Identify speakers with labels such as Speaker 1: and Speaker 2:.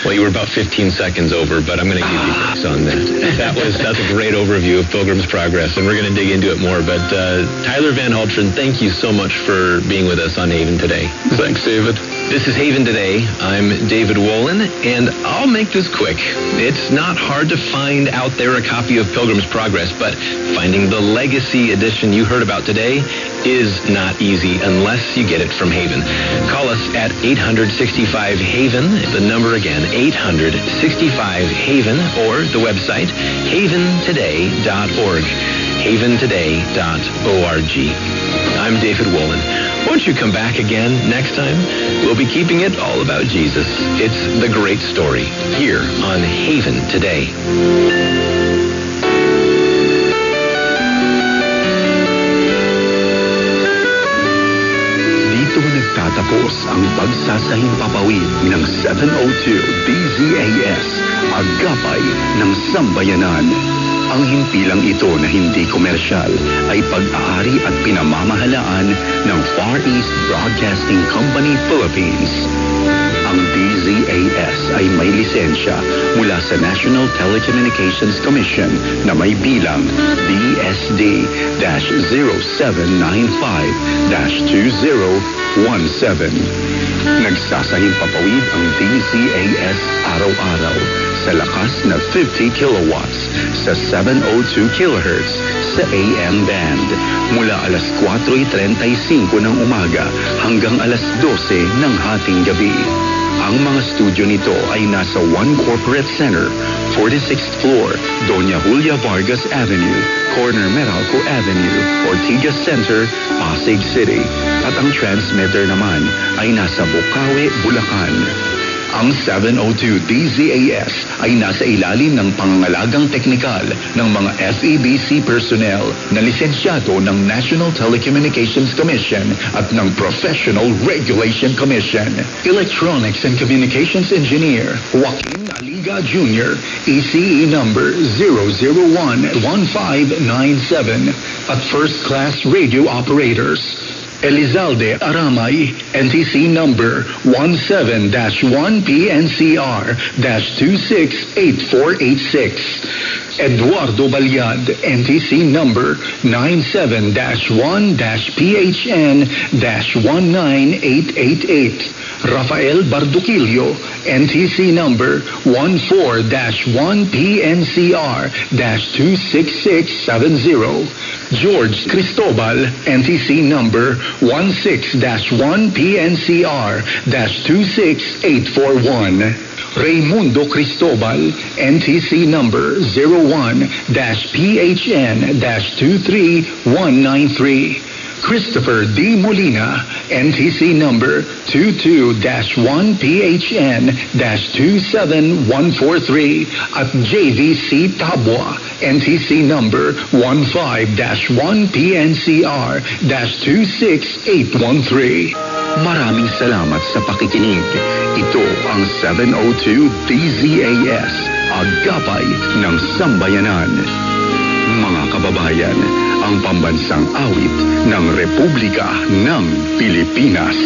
Speaker 1: Well, you were about 15 seconds over, but I'm going to give you thanks on that. That's a great overview of Pilgrim's Progress, and we're going to dig into it more. But Tyler Van Hultren, thank you so much for being with us on Haven Today.
Speaker 2: Thanks, David.
Speaker 1: This is Haven Today. I'm David Wolin, and I'll make this quick. It's not hard to find out there a copy of Pilgrim's Progress, but finding the legacy edition you heard about today is not easy unless you get it from Haven. Call us at 865-HAVEN, the number again, 865-HAVEN, or the website, haventoday.org, haventoday.org. I'm David Wolin. Won't you come back again next time? We'll be keeping it all about Jesus. It's the great story here on Haven Today.
Speaker 3: Dito nagtatapos ang pagsasahimpapawid ng 702 DZAS, Agapay ng Sambayanan. Ang himpilang ito na hindi komersyal ay pag-aari at pinamamahalaan ng Far East Broadcasting Company Philippines. Ang DZAS ay may lisensya mula sa National Telecommunications Commission na may bilang DSD-0795-2017. Nagsasahimpapawid ang DZAS araw-araw sa lakas na 50 kilowatts sa 702 kHz sa AM band mula alas 4:35 ng umaga hanggang alas 12 ng hating gabi. Ang mga studio nito ay nasa One Corporate Center, 46th floor, Doña Julia Vargas Avenue, corner Meralco Avenue, Ortigas Center, Pasig City. At ang transmitter naman ay nasa Bukawi, Bulacan. Ang 702 DZAS ay nasa ilalim ng pangangalagang teknikal ng mga FEBC personnel na lisensyado ng National Telecommunications Commission at ng Professional Regulation Commission. Electronics and Communications Engineer Joaquin Aliga Jr., ECE number 0011597 at First Class Radio Operators. Elizalde Aramay, NTC number 17-1PNCR-268486. Eduardo Balyad, NTC number 97-1-PHN-19888. Rafael Barduquillo, NTC number 14-1PNCR-26670. George Cristobal, NTC number 16-1PNCR-26841. Raymundo Cristobal, NTC number 01-PHN-23193. Christopher D. Molina, NTC number 22-1PHN-27143 at JVC Tabwa, NTC number 15-1PNCR-26813. Maraming salamat sa pakikinig. Ito ang 702 DZAS, Agapay ng Sambayanan. Mga kababayan, ang pambansang awit ng Republika ng Pilipinas.